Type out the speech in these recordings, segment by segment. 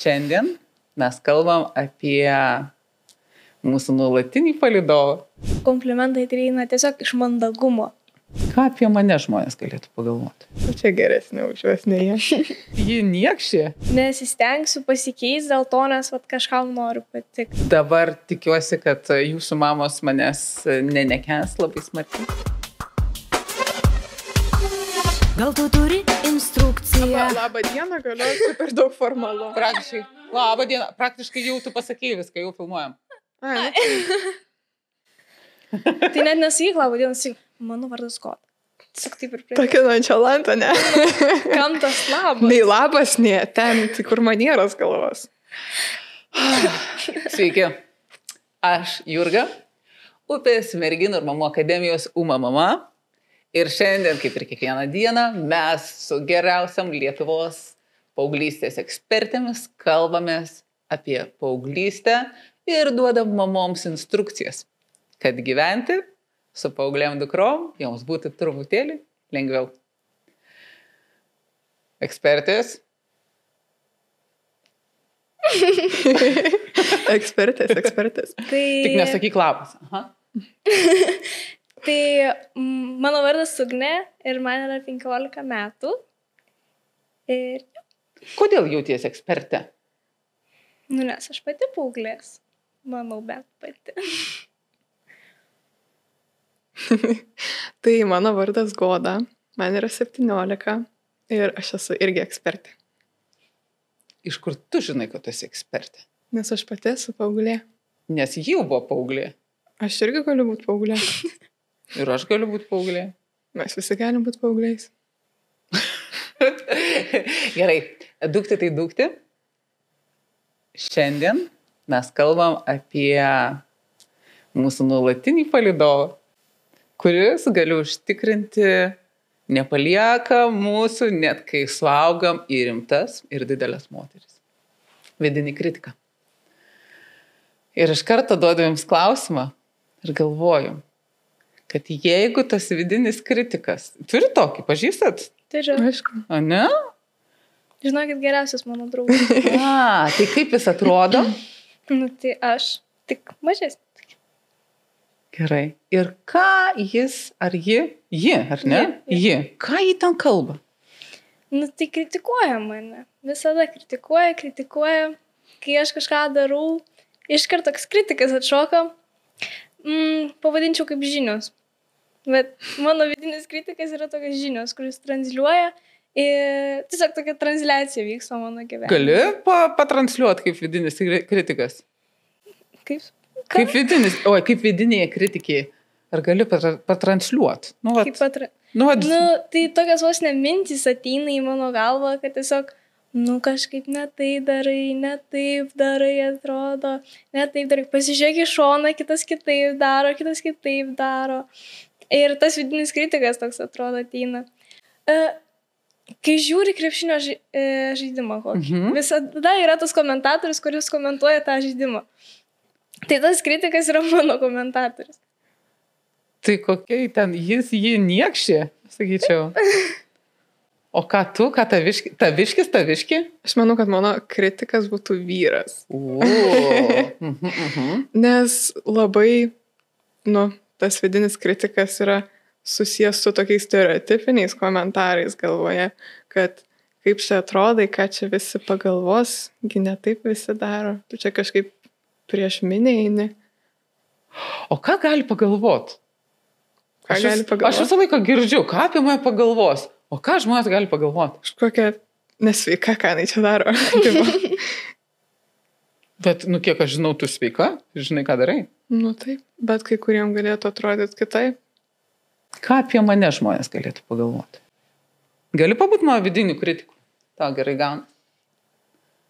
Šiandien mes kalbam apie mūsų nuolatinį palydovą. Komplimentai tai eina tiesiog iš mandagumo. Ką apie mane žmonės galėtų pagalvoti? Čia geresnė už juos, ne jie. Ji niekšė. Nesistengsiu pasikeisti dėl to, nes kažkam noriu patikti. Dabar tikiuosi, kad jūsų mamos manęs nenekęs labai smarkiai. Gal tu turi instrukciją? Labą dieną, galiu, čia per daug formalu. Praktiškai. Labą dieną. Praktiškai jau tu pasakėjai viską, jau filmuojam. Tai net nesakyk labą dieną, sakyk, mano vardas Goda. Tiesiog taip ir prie. Tokia nonšalanta, ne? Kam tas labas? Nei labas, ne, ten, tai kur manieros galvos. Sveiki. Aš Jurga, Upės merginų ir mamų akademijos UMA mama. Ir šiandien, kaip ir kiekvieną dieną, mes su geriausiam Lietuvos paauglystės ekspertėmis kalbamės apie paauglystę ir duodam mamoms instrukcijas, kad gyventi su paaugliam dukrom joms būtų truputėlį lengviau. Ekspertės. Ekspertės. Tik nesakyk labas. Aha. Tai mano vardas Ugnė ir man yra 15 metų. Ir Kodėl jauties ekspertė? nes aš pati paauglės. Manau, bet pati. Tai mano vardas Goda, man yra 17 ir aš esu irgi ekspertė. Iš kur tu žinai, kad tu esi ekspertė? Nes aš pati esu paauglė. Nes ji jau buvo paauglė. Aš irgi galiu būti paauglė. Ir aš galiu būti paauglė. Mes visi galim būti paaugliais. Gerai, dukti tai dukti. Šiandien mes kalbam apie mūsų nuolatinį palydovą, kuris gali užtikrinti, nepalieka mūsų, net kai suaugam į rimtas ir didelės moteris. Vidinį kritiką. Ir iš karto duodu jums klausimą ir galvoju, kad jeigu tas vidinis kritikas, turi tokį, pažįstat? Turiu. Aišku. O ne? Žinokit, geriausias mano draugas. Tai kaip jis atrodo? Tai aš tik mažesnė. Gerai. Ir ką jis, ar ji, ar ne? Ji. Ką jį ten kalba? Tai kritikuoja mane. Visada kritikuoja. Kai aš kažką darau, iškart toks kritikas atšoka. Pavadinčiau kaip žinios. Bet mano vidinis kritikas yra tokios žinios, kuris transliuoja ir tiesiog tokia transliacija vyksta mano gyvenime. Gali patransliuoti kaip vidinis kritikas? Kaip? Kaip vidinėje kritikėje. Ar gali patransliuoti? Tai tokios vos ne mintys ateina į mano galvą, kad tiesiog, kažkaip ne taip darai, atrodo, ne taip darai. Pasižiūrėk į šoną, kitas kitaip daro. Ir tas vidinis kritikas toks atrodo ateina. Kai žiūri krepšinio žaidimą kokį, visada yra tas komentatorius, kuris komentuoja tą žaidimą. Tai tas kritikas yra mano komentatorius. Tai kokia ten, ji niekšė, sakyčiau. O ką tu, taviški? Aš manau, kad mano kritikas būtų vyras. Nes labai, tas vidinis kritikas yra susijęs su tokiais stereotipiniais komentarais galvoje, kad kaip čia atrodai, ką čia visi pagalvos, gi ne taip visi daro. Tu čia kažkaip prieš minę eini. O ką gali pagalvot? Aš visą laiką girdžiu, ką apie mane pagalvos. O ką žmonės gali pagalvoti? Kažkokia nesveika, ką jinai čia daro. Bet, kiek aš žinau, tu sveika, žinai, ką darai. Taip, bet kai kuriem galėtų atrodyti kitaip. Ką apie mane žmonės galėtų pagalvoti? Gali pabūti mano vidinių kritikų? Tau gerai gauna.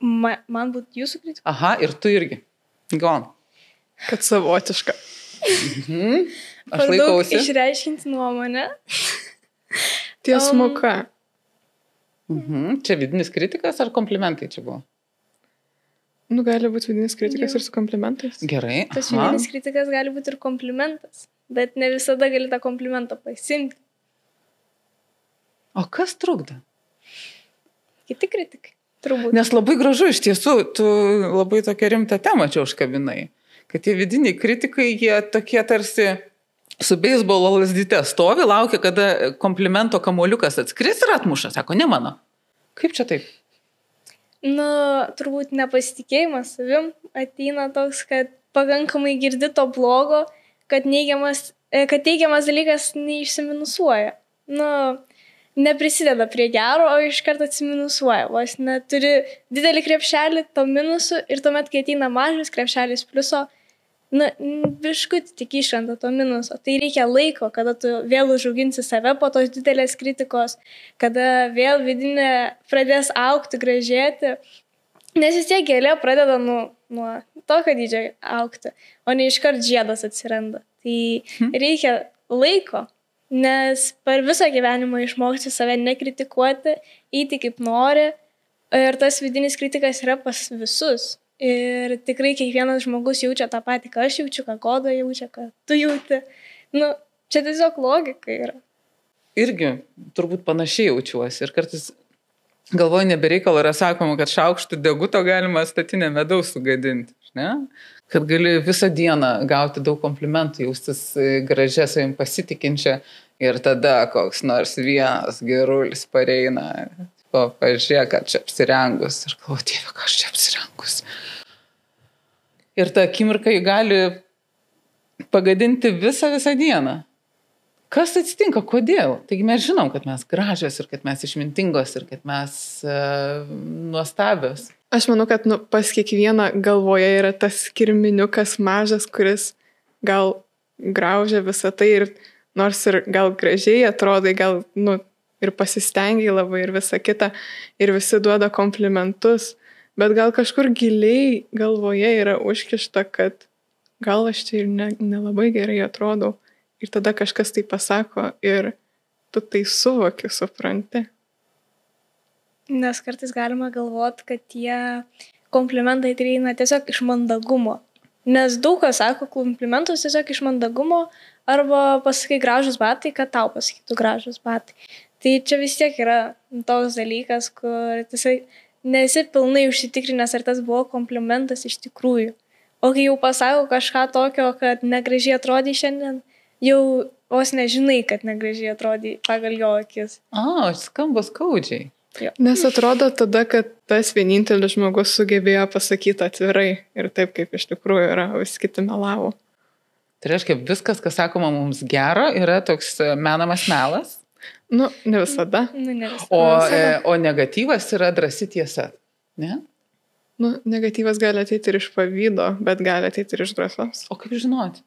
Man būtų jūsų kritika? Aha, ir tu irgi. Gauna. Kad savotiška. Aš laikausi. Išreiškinti nuomonę. Tiesmuka. Čia vidinis kritikas ar komplimentai čia buvo? Gali būti vidinis kritikas ir su komplimentais. Gerai. Tas vidinis kritikas gali būti ir komplimentas, bet ne visada gali tą komplimentą pasimti. O kas trukdo? Kiti kritikai. Turbūt. Nes labai gražu iš tiesų, tu labai tokią rimtą temą čia užkabinai. Kad tie vidiniai kritikai, jie tokie tarsi su beisbolo lazdyte stovi, laukia, kada komplimento kamuoliukas atskris ir atmuša. Sako, ne mano. Kaip čia taip? Nu, turbūt nepasitikėjimas savim ateina toks, kad pakankamai girdi to blogo, kad teigiamas dalykas neišsiminusuoja. Nu, neprisideda prie gero, o iš karto atsiminusuoja. Vos neturi didelį krepšelį to minusų ir tuomet, kai ateina mažas krepšelis pliuso, nu, biškutį tik išranda to minuso. Tai reikia laiko, kada tu vėl užauginsi save po tos didelės kritikos, kada vėl vidinė pradės augti, gražėti. Nes vis tiek gėlė pradeda nuo tokio dydžio augti, o ne iškart žiedas atsiranda. Tai reikia laiko, nes per visą gyvenimą išmokti save nekritikuoti, eiti kaip nori. Ir tas vidinis kritikas yra pas visus. Ir tikrai kiekvienas žmogus jaučia tą patį, ką aš jaučiu, ką Goda jaučia, ką tu jauti. Nu, čia tiesiog logika yra. Irgi turbūt panašiai jaučiuosi. Ir kartais galvoju, nebereikalo yra sakoma, kad šaukštų deguto galima statinę medaus sugadinti. Ne? Kad gali visą dieną gauti daug komplimentų, jaustis gražia, savim pasitikinčia ir tada koks nors vienas gerulis pareina. Pažiūrėk, kad čia apsirengus. Ir galvoju, Dieve, ką aš čia apsirengus. Ir ta akimirka jį gali pagadinti visą dieną. Kas atsitinka? Kodėl? Taigi mes žinom, kad mes gražios ir kad mes išmintingos ir kad mes nuostabios. Aš manau, kad pas kiekvieną galvoje yra tas kirminiukas mažas, kuris gal graužia visą tai ir nors ir gal gražiai atrodai, gal ir pasistengiai labai ir visa kita, ir visi duoda komplimentus, bet gal kažkur giliai galvoje yra užkišta, kad gal aš čia ir nelabai gerai atrodau, ir tada kažkas tai pasako ir tu tai suvoki, supranti. Nes kartais galima galvoti, kad tie komplimentai ateina tiesiog iš mandagumo. Nes daug kas sako komplimentus tiesiog iš mandagumo, arba pasakai gražus batai, kad tau pasakytų gražus batai. Tai čia vis tiek yra toks dalykas, kur tiesiog nesi pilnai užsitikrinęs, ar tas buvo komplimentas iš tikrųjų. O kai jau pasako kažką tokio, kad negražiai atrodai šiandien, jau vos nežinai, kad negražiai atrodai pagal jo akis. Skamba skaudžiai. Jo. Nes atrodo tada, kad tas vienintelis žmogus sugebėjo pasakyti atvirai ir taip, kaip iš tikrųjų yra, visi kiti melavo. Tai reiškia, viskas, kas sakoma mums gero, yra toks menamas melas. Ne visada. Ne visada. O negatyvas yra drąsi tiesa, ne? Negatyvas gali ateiti ir iš pavydo, bet gali ateiti ir iš drąsos. O kaip žinoti?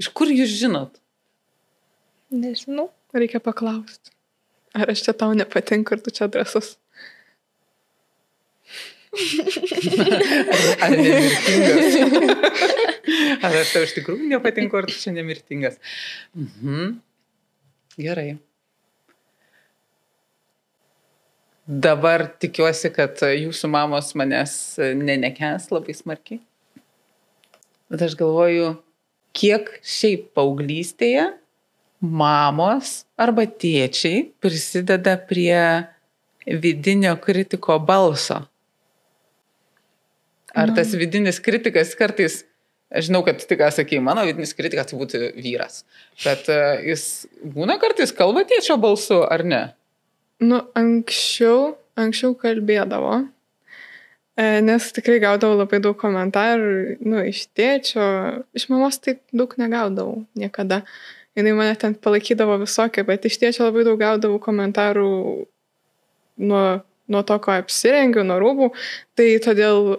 Iš kur jūs žinot? Nežinau. Reikia paklausti. Ar aš čia tau nepatinku ir tu čia drąsus? Ar nemirtingas? Ar aš tau iš tikrųjų nepatinku, ar tu čia nemirtingas? Gerai. Dabar tikiuosi, kad jūsų mamos manęs nenekęs labai smarkiai. Bet aš galvoju, kiek šiaip paauglystėje mamos arba tėčiai prisideda prie vidinio kritiko balso. Ar tas vidinis kritikas kartais, aš žinau, kad tik ką sakei, mano vidinis kritikas tai būtų vyras, bet jis būna kartais kalba tėčio balsu, ar ne? Anksčiau kalbėdavo, nes tikrai gaudavau labai daug komentarų, iš tėčio, iš mamos taip daug negaudavau niekada. Jinai mane ten palaikydavo visokią, bet iš tėčio labai daug gaudavau komentarų nuo to, ko apsirengiu, nuo rūbų, tai todėl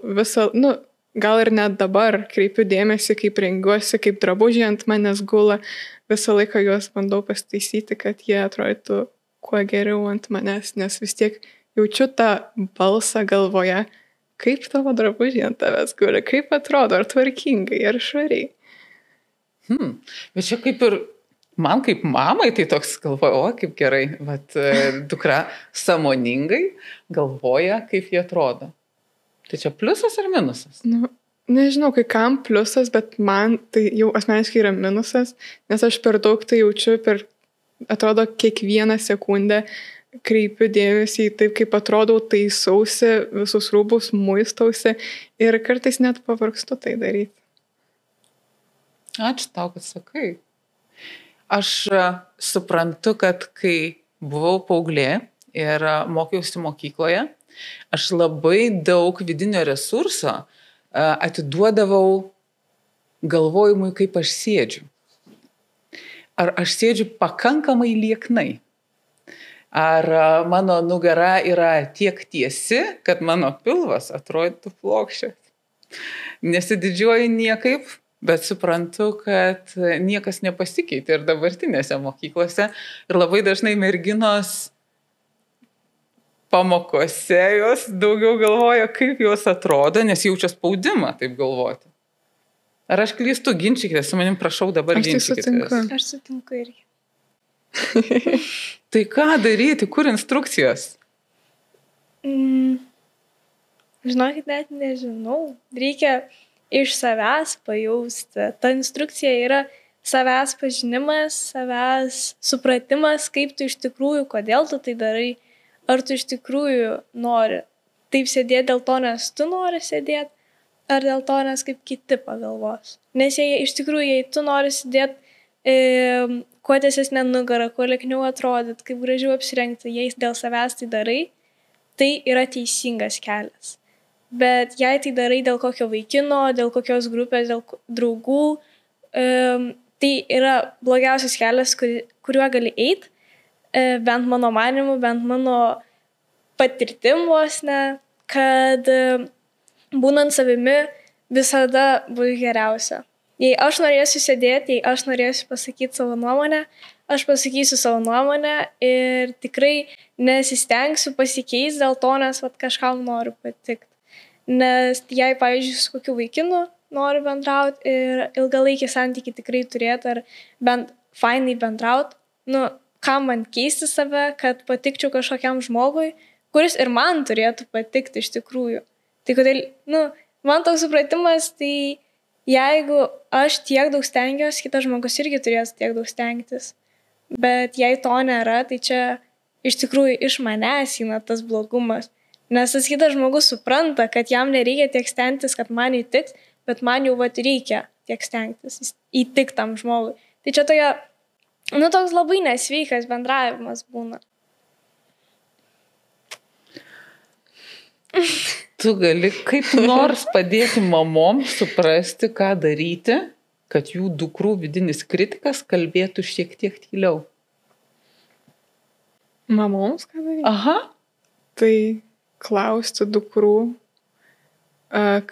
gal ir net dabar kreipiu dėmesį, kaip rengiuosi, kaip drabužiai ant manęs gula, visą laiką juos bandau pasitaisyti, kad jie atrodytų kuo geriau ant manęs, nes vis tiek jaučiu tą balsą galvoje, kaip tavo drabužiai ant tavęs guli, kaip atrodo, ar tvarkingai, ar švariai. Bet čia kaip ir man kaip mamai, tai toks galvoju, kaip gerai, vat dukra sąmoningai galvoja, kaip jie atrodo. Tai čia pliusas ar minusas? Nežinau, kai kam pliusas, bet man tai jau asmeniškai yra minusas, nes aš per daug tai jaučiu, atrodo, kiekvieną sekundę kreipiu dėmesį į taip, kaip atrodau, taisausi, visus rūbus muistausi ir kartais net pavargstu tai daryti. Ačiū tau, kad sakai. Aš suprantu, kad kai buvau paauglė ir mokiausi mokykloje, aš labai daug vidinio resurso atiduodavau galvojimui, kaip aš sėdžiu. Ar aš sėdžiu pakankamai lieknai? Ar mano nugara yra tiek tiesi, kad mano pilvas atrodytų plokščias? Nesididžiuoju niekaip, bet suprantu, kad niekas nepasikeitė ir dabartinėse mokyklose. Ir labai dažnai merginos pamokose jos daugiau galvoja, kaip jos atrodo, nes jaučia spaudimą taip galvoti. Ar aš klystu, ginčykitės su manim, prašau dabar ginčykitės. Aš sutinku irgi. Tai ką daryti, kur instrukcijos? Žinokit, net nežinau. Reikia iš savęs pajausti. Ta instrukcija yra savęs pažinimas, savęs supratimas, kaip tu iš tikrųjų, kodėl tu tai darai. Ar tu iš tikrųjų nori taip sėdėti dėl to, nes tu nori sėdėti, ar dėl to, nes kaip kiti pagalvos. Nes jei iš tikrųjų, jei tu nori sėdėti kuo tiesesnė nugara, kuo liekniau atrodyt, kaip gražiau apsirengti, jei dėl savęs tai darai, tai yra teisingas kelias. Bet jei tai darai dėl kokio vaikino, dėl kokios grupės, dėl draugų, tai yra blogiausias kelias, kuriuo gali eiti, bent mano manimu, bent mano patirtim vos ne, kad būnant savimi visada bus geriausia. Jei aš norėsiu sėdėti, jei aš norėsiu pasakyti savo nuomonę, aš pasakysiu savo nuomonę ir tikrai nesistengsiu pasikeisti dėl to, nes kažkam noriu patikti. Nes jei, pavyzdžiui, su kokiu vaikinu noriu bendrauti ir ilgalaikį santykį tikrai turėti ar bent fainai bendrauti, kam man keisti save, kad patikčiau kažkokiam žmogui, kuris ir man turėtų patikti iš tikrųjų. Tai kodėl, man toks supratimas, tai jeigu aš tiek daug stengiuosi, kitas žmogus irgi turės tiek daug stengtis. Bet jei to nėra, tai čia iš tikrųjų iš manęs eina tas blogumas. Nes tas kitas žmogus supranta, kad jam nereikia tiek stengtis, kad man įtiks, bet man jau reikia tiek stengtis įtikti tam žmogui. Tai čia toks labai nesveikas bendravimas būna. Tu gali kaip nors padėti mamom suprasti, ką daryti, kad jų dukrų vidinis kritikas kalbėtų šiek tiek tyliau. Mamoms ką daryti? Aha. Tai klausti dukrų,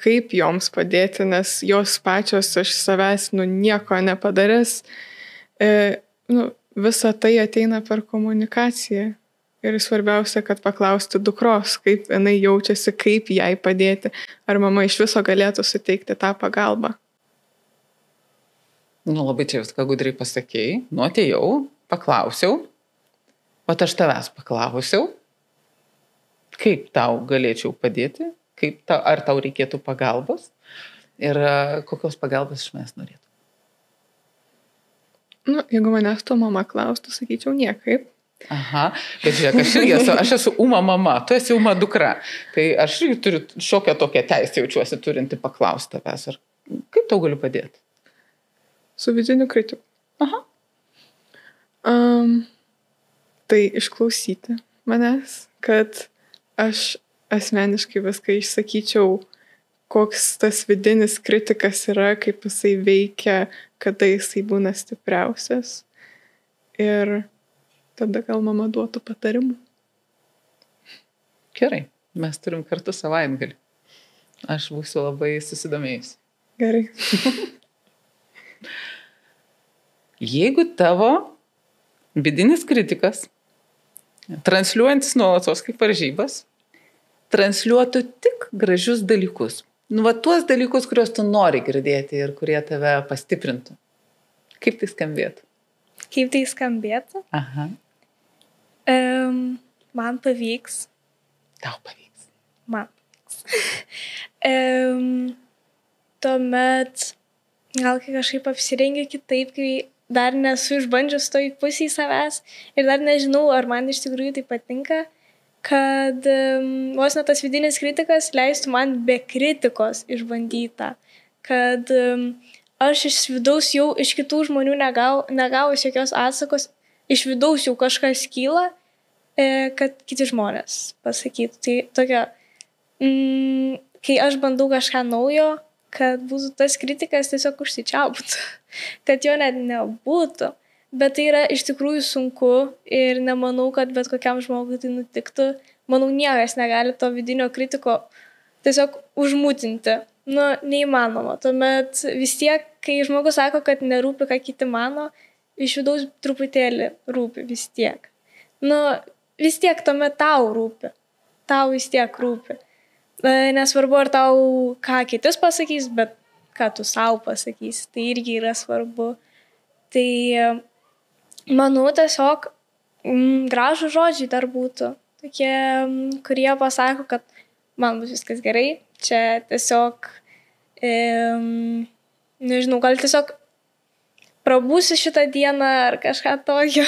kaip joms padėti, nes jos pačios iš savęs nieko nepadarės. Visa tai ateina per komunikaciją. Ir svarbiausia, kad paklausti dukros, kaip jinai jaučiasi, kaip jai padėti. Ar mama iš viso galėtų suteikti tą pagalbą. Labai čia viską gudriai pasakėjai. Atėjau, paklausiau. Aš tavęs paklausiau. Kaip tau galėčiau padėti? Ar tau reikėtų pagalbos? Ir kokios pagalbos iš manęs norėtų? Jeigu manęs to mama klaustų, sakyčiau niekaip. Aha, bet žiūrėk, aš esu Uma mama, tu esi Uma dukra. Tai aš irgi turiu šiokią tokią teisę jaučiuosi turinti paklausti tavęs. Ar kaip tau galiu padėti? Su vidiniu kritiku. Aha. Tai išklausyti manęs, kad aš asmeniškai viską išsakyčiau, koks tas vidinis kritikas yra, kaip jisai veikia, kada jisai būna stipriausias. Ir tada gal mama duotų patarimų. Gerai, mes turim kartu savaitgalį. Aš būsiu labai susidomėjusi. Gerai. Jeigu tavo vidinis kritikas, transliuojantis nuolatos kaip varžybas, transliuotų tik gražius dalykus. Tuos dalykus, kuriuos tu nori girdėti ir kurie tave pastiprintų. Kaip tai skambėtų? Kaip tai skambėtų? Aha. Man pavyks. Tau pavyks. Man pavyks. Tuomet gal kai kažkaip apsirengiu kitaip, kai dar nesu išbandžius toj pusėj savęs ir dar nežinau, ar man iš tikrųjų tai patinka, kad vos net tas vidinis kritikas leistų man be kritikos išbandytą, kad aš iš vidaus jau iš kitų žmonių negavus jokios atsakos, iš vidaus jau kažkas kyla, kad kiti žmonės pasakytų. Tai tokia, kai aš bandau kažką naujo, kad būtų tas kritikas tiesiog užsičiauptų, kad jo net nebūtų. Bet tai yra iš tikrųjų sunku ir nemanau, kad bet kokiam žmogui tai nutiktų. Manau, niekas negali to vidinio kritiko tiesiog užmutinti. Neįmanoma. Tuomet vis tiek, kai žmogus sako, kad nerūpi, ką kiti mano, iš vidaus truputėlį rūpi vis tiek. Vis tiek tuomet tau rūpi. Tau vis tiek rūpi. Nesvarbu, ar tau ką kitis pasakys, bet ką tu savo pasakysi. Tai irgi yra svarbu. Tai manau, tiesiog gražų žodžiai dar būtų. Tokie, kurie pasako, kad man bus viskas gerai. Čia tiesiog, nežinau, gal tiesiog prabūsiu šitą dieną ar kažką tokio.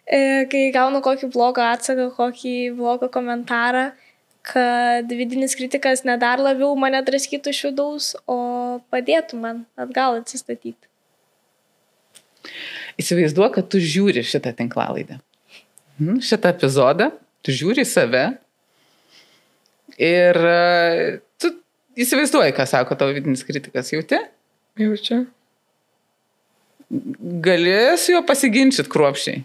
Kai gaunu kokį blogą atsaką, kokį blogą komentarą, kad vidinis kritikas ne dar labiau mane draskytų iš vidaus, o padėtų man atgal atsistatyti. Įsivaizduok, kad tu žiūri šitą tinklalaidę. Šitą epizodą, tu žiūri save ir tu įsivaizduoji, ką sako tavo vidinis kritikas. Jauti? Jaučiu. Gali su juo pasiginčyti kruopščiai.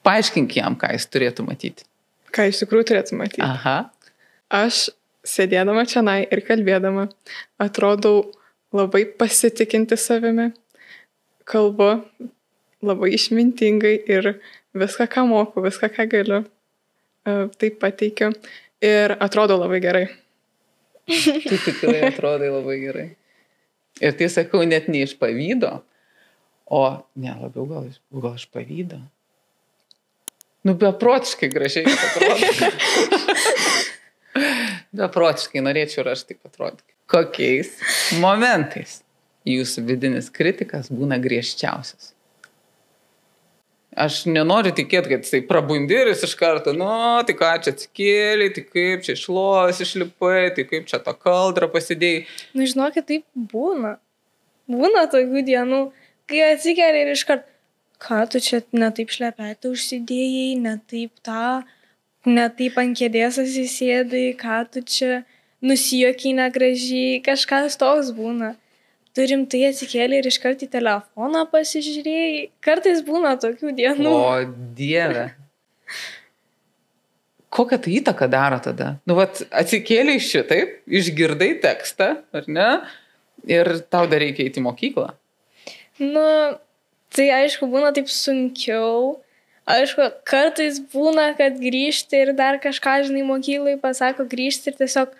Paaiškink jam, ką jis turėtų matyti. Ką iš tikrųjų turėtų matyti. Aha. Aš sėdėdama čianai ir kalbėdama atrodau labai pasitikinti savimi. Kalbu labai išmintingai ir viską, ką moku, viską, ką galiu, taip pateikiu ir atrodo labai gerai. Tu tikrai atrodai labai gerai. Ir tai sakau net ne iš pavydo, o ne labiau gal iš pavydo. Beprotiškai gražiai atrodo. Beprotiškai norėčiau ir aš taip atrodyti. Kokiais momentais jūsų vidinis kritikas būna griežčiausias? Aš nenoriu tikėti, kad jisai prabundiris iš karto, tai ką čia atsikėlė, tai kaip čia išlovės išlipai, tai kaip čia tą kaldrą pasidėjai. Žinokit, taip būna. Būna tokių dienų, kai atsikėlė ir iš karto, ką tu čia netaip šlepetą užsidėjai, netaip ant kėdės atsisėdai, ką tu čia nusijuokiai negražiai, kažkas toks būna. Turim tai atsikėlė ir iškart į telefoną pasižiūrėjai. Kartais būna tokių dienų. O Dieve. Kokią tai įtaką daro tada? Atsikėlė šitaip, išgirdai tekstą, ar ne? Ir tau dar reikia eiti į mokyklą. Tai aišku, būna taip sunkiau. Aišku, kartais būna, kad grįžti ir dar kažką, mokyklai pasako grįžti ir tiesiog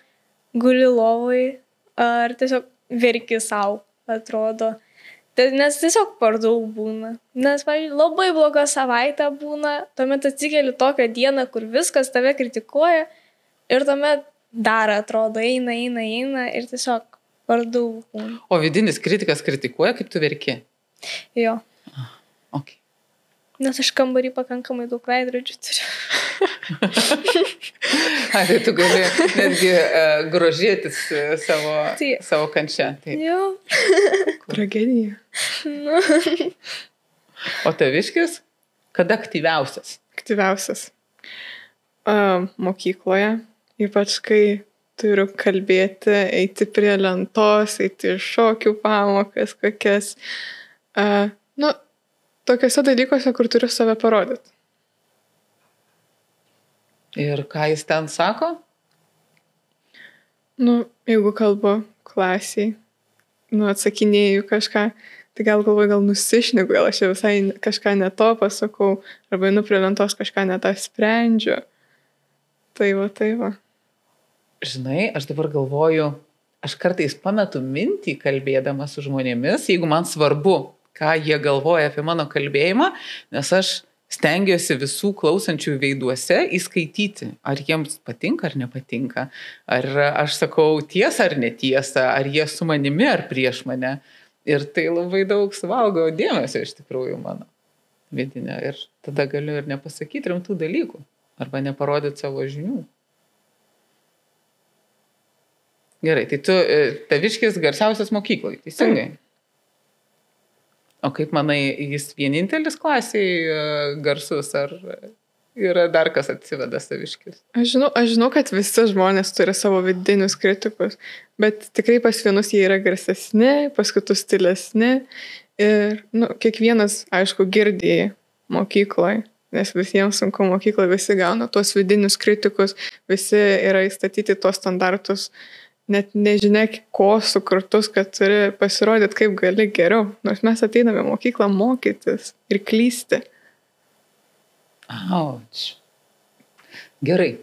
guli lovai ar tiesiog verki savo, atrodo. Nes tiesiog per daug būna. Nes, labai bloga savaitė būna, tuomet atsikeli tokią dieną, kur viskas tave kritikuoja ir tuomet dar atrodo, eina ir tiesiog per daug būna. O vidinis kritikas kritikuoja, kaip tu verki? Jo. Okay. Nes aš kambarį pakankamai daug veidrodžių turiu. Tai tu gali netgi grožėtis savo kančia. Tai. Jo. Tragedija. O taviškis? Kada aktyviausias? Aktyviausias. Mokykloje, ypač kai turiu kalbėti, eiti prie lentos, eiti šokių pamokas, kokias. Tokiuose dalykuose, kur turiu save parodyti. Ir ką jis ten sako? Jeigu kalbu klasiai, atsakinėju kažką, tai gal nusišneku, gal aš visai kažką ne to pasakau, arba einu prie lentos kažką ne tą sprendžiu. Tai va. Žinai, aš dabar galvoju, aš kartais pametu mintį kalbėdama su žmonėmis, jeigu man svarbu, ką jie galvoja apie mano kalbėjimą, nes aš stengiuosi visų klausančių veiduose įskaityti, ar jiems patinka ar nepatinka, ar aš sakau tiesą ar netiesą, ar jie su manimi ar prieš mane. Ir tai labai daug suvalgo dėmesio iš tikrųjų mano vidinio. Ir tada galiu ir nepasakyti rimtų dalykų. Arba neparodyti savo žinių. Gerai, tai tu taviškis garsiausias mokyklai, teisingai? O kaip manai, jis vienintelis klasiai garsus, ar yra dar kas atsiveda saviškis? Aš žinau, kad visi žmonės turi savo vidinius kritikus, bet tikrai pas vienus jie yra garsesni, pas kitus stilesni. Ir kiekvienas, aišku, girdėjai mokykloje, nes visiems sunku mokykloje, visi gauna tuos vidinius kritikus, visi yra įstatyti tuos standartus, net nežinia, ko sukurtus, kad turi pasirodyti, kaip gali geriau. Nors mes ateiname mokyklą mokytis ir klysti. Auč. Gerai.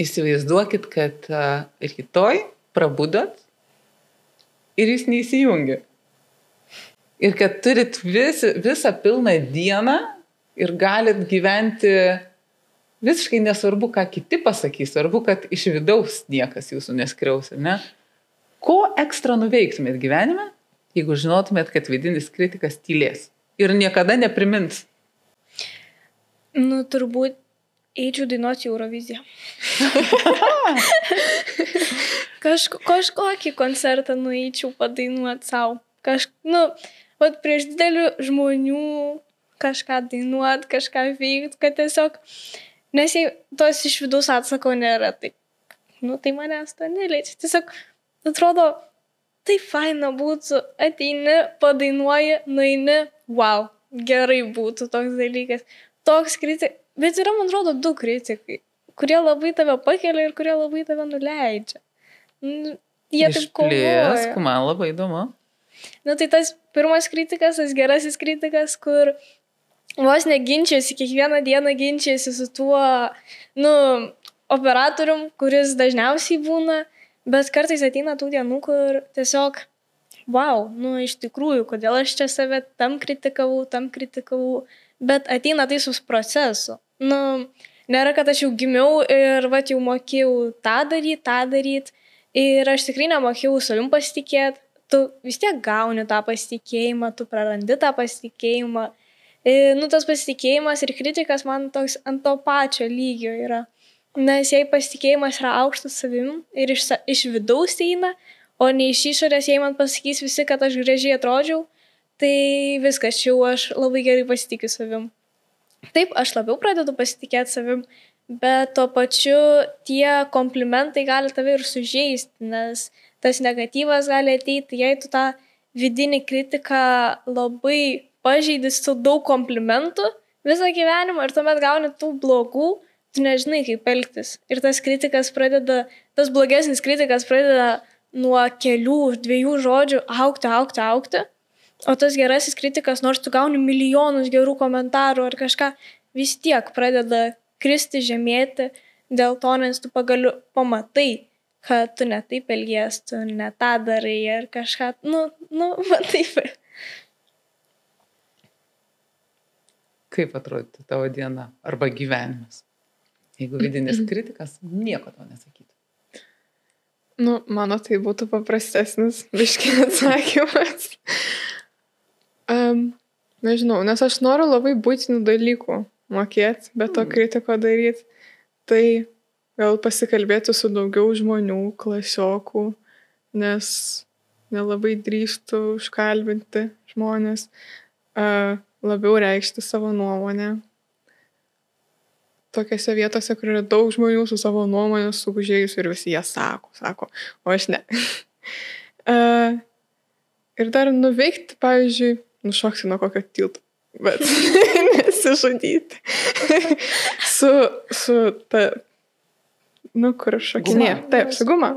Įsivaizduokit, kad rytoj prabudot ir jis neįsijungia. Ir kad turit visą pilną dieną ir galit gyventi visiškai nesvarbu, ką kiti pasakys, svarbu, kad iš vidaus niekas jūsų neskriaus, ne? Ko ekstra nuveiktumėt gyvenime, jeigu žinotumėt, kad vidinis kritikas tylės ir niekada neprimins? Turbūt eičiau dainuoti Euroviziją. Kažkokį koncertą nueičiau padainuoti savo. Prieš didelių žmonių kažką dainuoti, kažką veikti, kad tiesiog, nes jei tos iš vidaus atsako nėra, tai manęs to neliečia. Tiesiog, atrodo, tai faina būtų, ateini, padainuoji, nueini, wow, gerai būtų toks dalykas. Toks kritikas, bet yra, man atrodo, du kritikai, kurie labai tave pakelia ir kurie labai tave nuleidžia. Jie taip kovoja. Man labai įdomu. Tai tas pirmas kritikas, tas gerasis kritikas, kur vos neginčiasi, kiekvieną dieną ginčiasi su tuo, operatorium, kuris dažniausiai būna, bet kartais ateina tų dienų, kur tiesiog, wow, iš tikrųjų, kodėl aš čia save tam kritikavau, bet ateina tai su procesu. Nėra, kad aš jau gimiau ir jau mokėjau tą daryti ir aš tikrai nemokėjau savim pasitikėti. Tu vis tiek gauni tą pasitikėjimą, tu prarandi tą pasitikėjimą. Tas pasitikėjimas ir kritikas man toks ant to pačio lygio yra. Nes jei pasitikėjimas yra aukštas savim ir iš vidaus eina, o ne iš išorės, jei man pasakys visi, kad aš gražiai atrodžiau, tai viskas, čia aš labai gerai pasitikiu savim. Taip, aš labiau pradedu pasitikėti savim, bet tuo pačiu tie komplimentai gali tave ir sužeisti, nes tas negatyvas gali ateiti, jei tu tą vidinį kritiką labai pažeidi su daug komplimentų visą gyvenimą ir tuomet gauni tų blogų, tu nežinai, kaip elgtis. Ir tas tas blogesnis kritikas pradeda nuo kelių, 2 žodžių augti. O tas gerasis kritikas, nors tu gauni milijonus gerų komentarų ar kažką, vis tiek pradeda kristi, žemėti dėl to, nes tu pagaliau pamatai, kad tu ne taip elgies, tu ne tą darai ar kažką, taip. Kaip atrodytų tavo diena arba gyvenimas, jeigu vidinis kritikas nieko to nesakytų? Mano tai būtų paprastesnis biškį atsakymas. Nežinau, nes aš noriu labai būtinių dalykų mokėti, bet to kritiko daryti. Tai gal pasikalbėti su daugiau žmonių, klasiokų, nes nelabai drįstu užkalbinti žmonės, labiau reikšti savo nuomonę. Tokiose vietose, kur yra daug žmonių su savo nuomonę sugužėjus ir visi jie sako, o aš ne. Ir dar nuveikti, pavyzdžiui, nušokti nuo kokio tilto, bet nesižudyti. su ta, kur aš šokinė. Taip, su guma.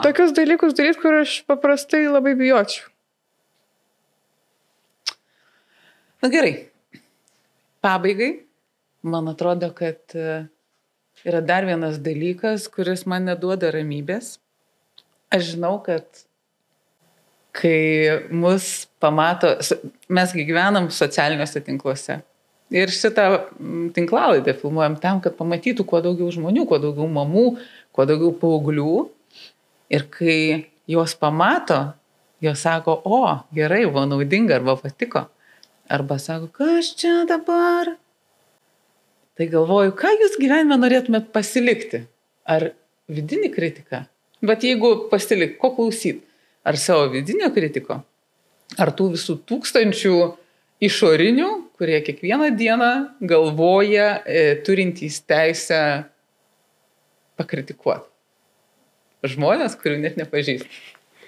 Tokius dalykus daryti, kur aš paprastai labai bijočiau. Gerai. Pabaigai, man atrodo, kad yra dar vienas dalykas, kuris man neduoda ramybės. Aš žinau, kad kai mus pamato, mes gyvenam socialiniuose tinkluose. Ir šitą tinklalaidę filmuojam tam, kad pamatytų kuo daugiau žmonių, kuo daugiau mamų, kuo daugiau paauglių. Ir kai juos pamato, jos sako, o, gerai, buvo naudinga arba patiko. Arba sako, kas čia dabar? Tai galvoju, ką jūs gyvenime norėtumėt pasilikti? Ar vidinį kritiką? Bet jeigu pasilik, ko klausyt? Ar savo vidinio kritiko? Ar tų visų tūkstančių išorinių, kurie kiekvieną dieną galvoja, turintys teisę pakritikuoti? Žmonės, kurių net nepažįst.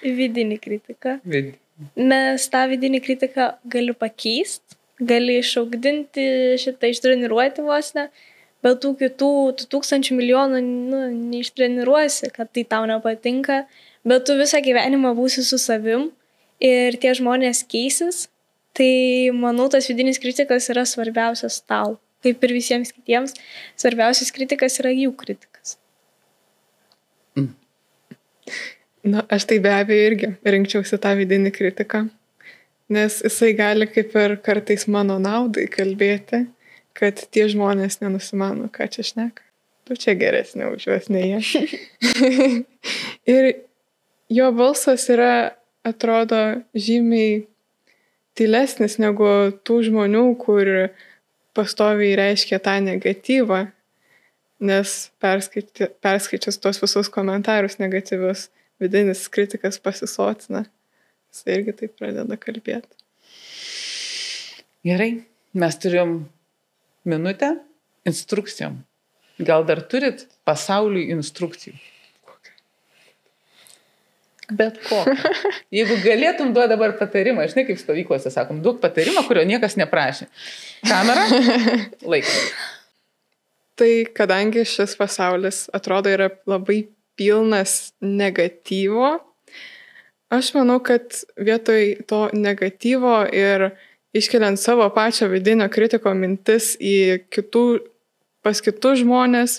Vidinį kritiką. Nes tą vidinį kritiką gali pakeisti, gali išaugdinti šitą, ištreniruoti vos ne, bet tų kitų 1000 milijonų neištreniruosi, kad tai tau nepatinka, bet tu visą gyvenimą būsi su savim ir tie žmonės keisis, tai manau, tas vidinis kritikas yra svarbiausias tau. Kaip ir visiems kitiems, svarbiausias kritikas yra jų kritikas. Na, aš tai be abejo irgi rinkčiausi tą vidinį kritiką, nes jisai gali kaip ir kartais mano naudai kalbėti, kad tie žmonės nenusimano, ką čia šneka. Tu čia geresnė už juos, nei jie. Ir jo balsas yra, atrodo, žymiai tylesnis negu tų žmonių, kur pastoviai reiškia tą negatyvą, nes perskaičius tos visus komentarus negatyvius, vidinis kritikas pasisotina. Jis irgi taip pradeda kalbėti. Gerai, mes turim minutę instrukcijom. Gal dar turit pasauliui instrukcijų? Bet kokią. Jeigu galėtum duoti dabar patarimą, žinai, kaip stovyklose sakom, duok patarimą, kurio niekas neprašė. Kamera, laikas. Tai kadangi šis pasaulis atrodo yra labai pilnas negatyvo, aš manau, kad vietoj to negatyvo ir iškeliant savo pačio vidinio kritiko mintis pas kitus žmonės,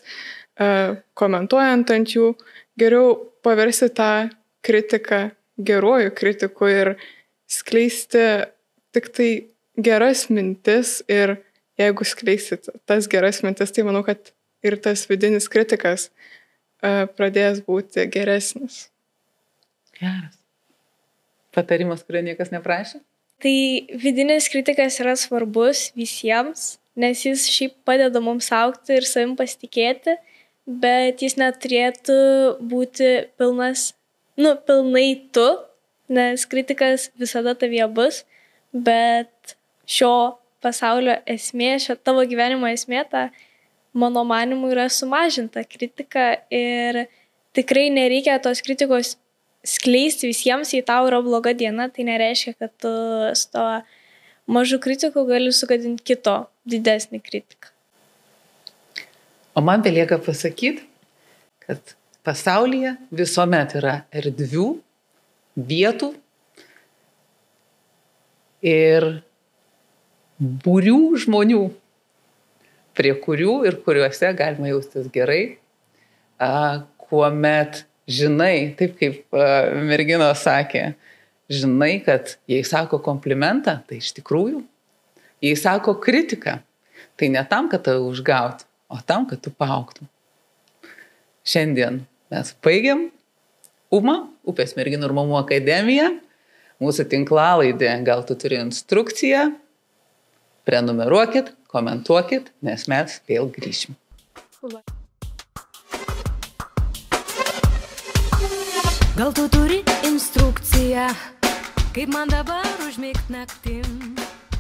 komentuojant ant jų, geriau paversti tą kritiką geruoju kritiku ir skleisti tik tai geras mintis, ir jeigu skleisit tas geras mintis, tai manau, kad ir tas vidinis kritikas pradės būti geresnis. Geras. Patarimas, kurio niekas neprašė? Tai vidinis kritikas yra svarbus visiems, nes jis šiaip padeda mums augti ir savim pasitikėti, bet jis neturėtų būti pilnai tu, nes kritikas visada tavyje bus, bet šio pasaulio esmė, šio tavo gyvenimo esmė, ta mano manimu yra sumažinta kritika ir tikrai nereikia tos kritikos skleisti visiems, jei tau yra bloga diena, tai nereiškia, kad tu su to mažu kritiku gali sugadinti kito didesnį kritiką. O man belieka pasakyti, kad pasaulyje visuomet yra erdvių, vietų ir būrių žmonių, prie kurių ir kuriuose galima jaustis gerai, kuomet žinai, taip kaip merginos sakė, žinai, kad jei sako komplimentą, tai iš tikrųjų, jei sako kritiką, tai ne tam, kad tave užgauti, o tam, kad tu paaugtum. Šiandien mes baigiam Upės merginų ir mamų akademiją, mūsų tinklalaidė, gal tu turi instrukciją, prenumeruokit, komentuokit, nes mes vėl grįšim. Gal tu turi instrukciją, kaip man dabar užmigt naktim?